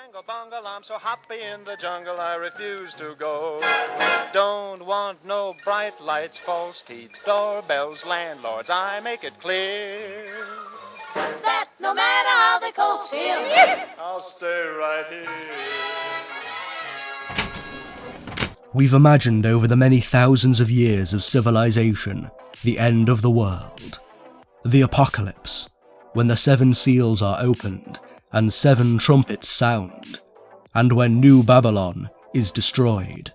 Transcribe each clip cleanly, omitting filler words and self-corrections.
Wangle bungle, I'm so happy in the jungle I refuse to go. Don't want no bright lights, false teeth, doorbells, landlords, I make it clear that no matter how they coax him, I'll stay right here. We've imagined over the many thousands of years of civilization the end of the world. The apocalypse, when the 7 seals are opened and 7 trumpets sound, and when New Babylon is destroyed.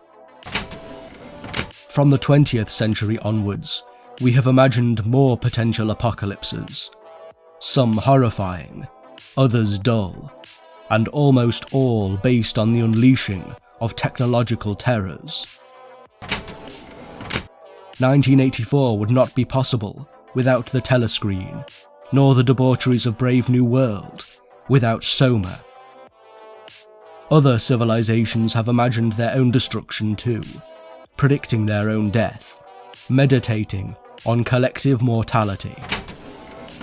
From the 20th century onwards, we have imagined more potential apocalypses, some horrifying, others dull, and almost all based on the unleashing of technological terrors. 1984 would not be possible without the telescreen, nor the debaucheries of Brave New World without Soma. Other civilizations have imagined their own destruction too, predicting their own death, meditating on collective mortality.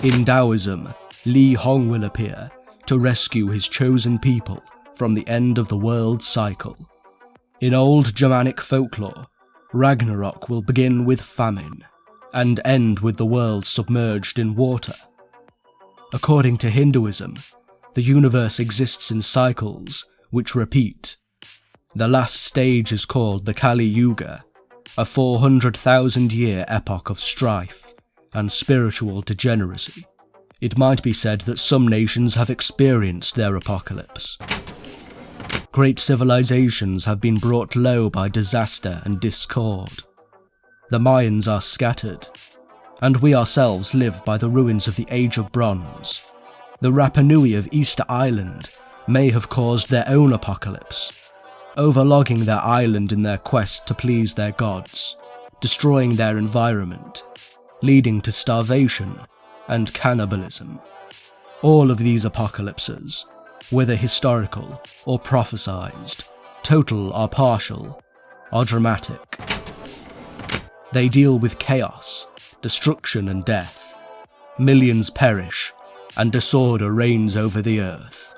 In Taoism, Li Hong will appear to rescue his chosen people from the end of the world cycle. In old Germanic folklore, Ragnarok will begin with famine and end with the world submerged in water. According to Hinduism, the universe exists in cycles which repeat. The last stage is called the Kali Yuga, a 400,000-year epoch of strife and spiritual degeneracy. It might be said that some nations have experienced their apocalypse. Great civilizations have been brought low by disaster and discord. The Mayans are scattered, and we ourselves live by the ruins of the Age of Bronze. The Rapa Nui of Easter Island may have caused their own apocalypse, overlogging their island in their quest to please their gods, destroying their environment, leading to starvation and cannibalism. All of these apocalypses, whether historical or prophesized, total or partial, are dramatic. They deal with chaos, destruction and death. Millions perish, and disorder reigns over the earth.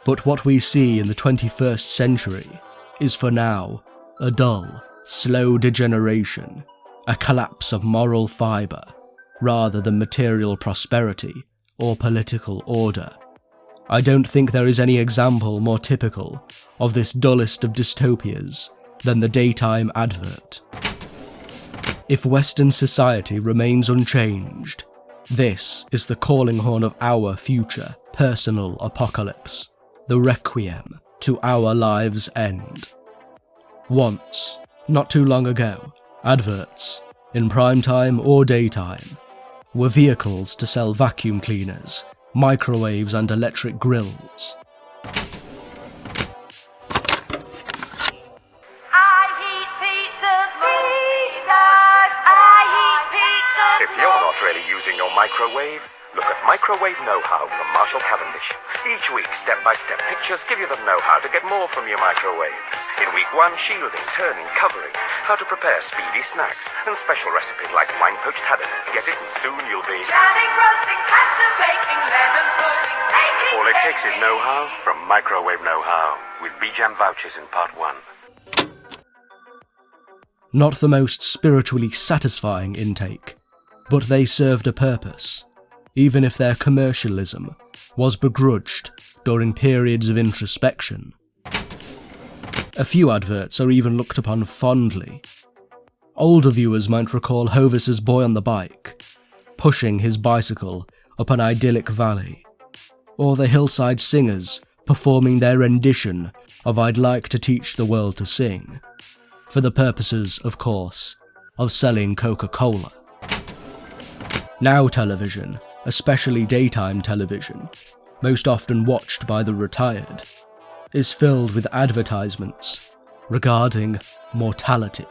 But what we see in the 21st century is for now a dull, slow degeneration, a collapse of moral fibre, rather than material prosperity or political order. I don't think there is any example more typical of this dullest of dystopias than the daytime advert. If Western society remains unchanged, this is the calling horn of our future personal apocalypse, the requiem to our lives' end. Once, not too long ago, adverts, in prime time or daytime, were vehicles to sell vacuum cleaners, microwaves and electric grills. If you're not really using your microwave, look at Microwave Know-How from Marshall Cavendish. Each week, step-by-step pictures give you the know-how to get more from your microwave. In week 1, shielding, turning, covering, how to prepare speedy snacks, and special recipes like wine-poached haddock. Get it and soon you'll be... jamming, roasting, pasta baking, lemon pudding, baking. All it takes is know-how from Microwave Know-How, with B-Jam vouchers in part 1. Not the most spiritually satisfying intake, but they served a purpose, even if their commercialism was begrudged during periods of introspection. A few adverts are even looked upon fondly. Older viewers might recall Hovis's boy on the bike, pushing his bicycle up an idyllic valley, or the hillside singers performing their rendition of I'd Like to Teach the World to Sing, for the purposes, of course, of selling Coca-Cola. Now television, especially daytime television, most often watched by the retired, is filled with advertisements regarding mortality.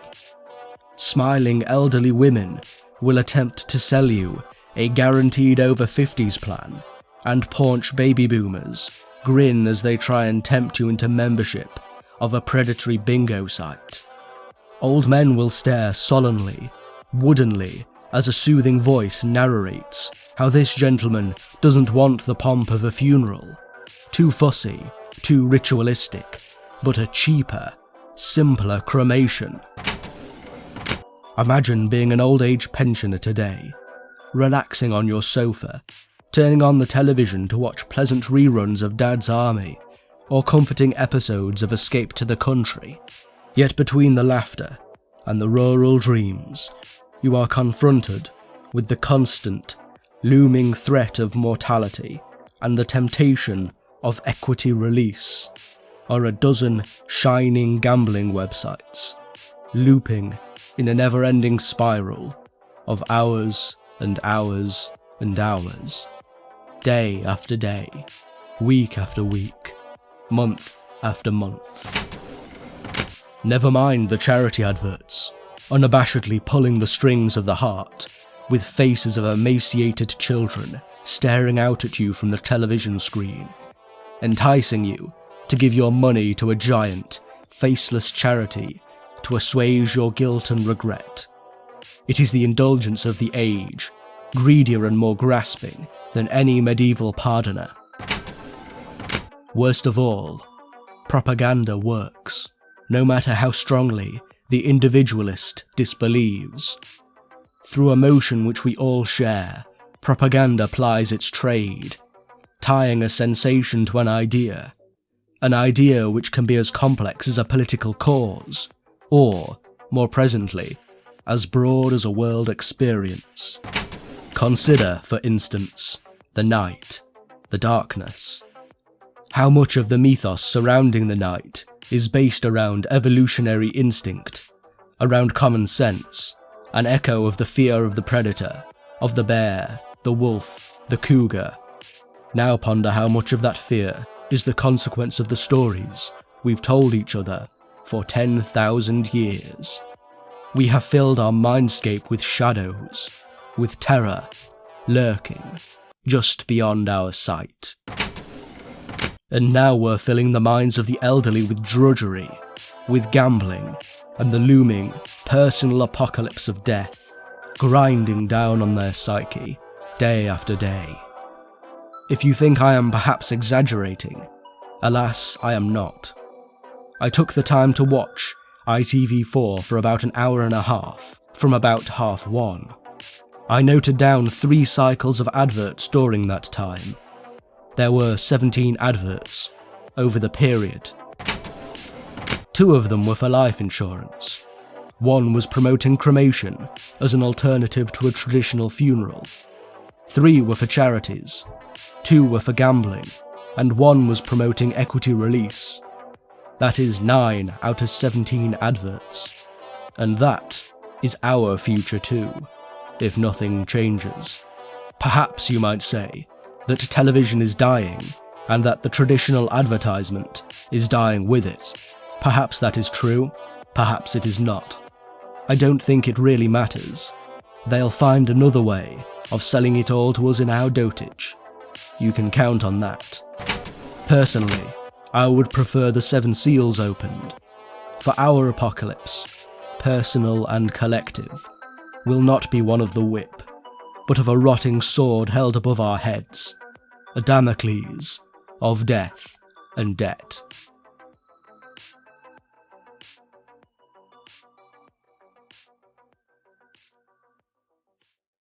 Smiling elderly women will attempt to sell you a guaranteed over 50s plan, and paunch baby boomers grin as they try and tempt you into membership of a predatory bingo site. Old men will stare solemnly, woodenly, as a soothing voice narrates how this gentleman doesn't want the pomp of a funeral, too fussy too ritualistic, but a cheaper, simpler cremation. Imagine being an old age pensioner today, relaxing on your sofa, turning on the television to watch pleasant reruns of Dad's Army, or comforting episodes of Escape to the Country. Yet between the laughter and the rural dreams, you are confronted with the constant, looming threat of mortality and the temptation of equity release, or a dozen shining gambling websites, looping in a never-ending spiral of hours and hours and hours, day after day, week after week, month after month. Never mind the charity adverts, unabashedly pulling the strings of the heart, with faces of emaciated children staring out at you from the television screen, enticing you to give your money to a giant, faceless charity to assuage your guilt and regret. It is the indulgence of the age, greedier and more grasping than any medieval pardoner. Worst of all, propaganda works, no matter how strongly the individualist disbelieves. Through emotion which we all share, propaganda plies its trade, tying a sensation to an idea which can be as complex as a political cause, or, more presently, as broad as a world experience. Consider, for instance, the night, the darkness. How much of the mythos surrounding the night is based around evolutionary instinct, around common sense, an echo of the fear of the predator, of the bear, the wolf, the cougar. Now ponder how much of that fear is the consequence of the stories we've told each other for 10,000 years. We have filled our mindscape with shadows, with terror, lurking, just beyond our sight. And now we're filling the minds of the elderly with drudgery, with gambling, and the looming, personal apocalypse of death, grinding down on their psyche, day after day. If you think I am perhaps exaggerating, alas, I am not. I took the time to watch ITV4 for about an hour and a half, from about 1:30. I noted down 3 cycles of adverts during that time. There were 17 adverts over the period. 2 of them were for life insurance. 1 was promoting cremation as an alternative to a traditional funeral. 3 were for charities. 2 were for gambling, and 1 was promoting equity release. That is 9 out of 17 adverts. And that is our future too, if nothing changes. Perhaps you might say that television is dying, and that the traditional advertisement is dying with it. Perhaps that is true, perhaps it is not. I don't think it really matters. They'll find another way of selling it all to us in our dotage. You can count on that. Personally, I would prefer the 7 seals opened. For our apocalypse, personal and collective, will not be one of the whip, but of a rotting sword held above our heads, a Damocles of death and debt.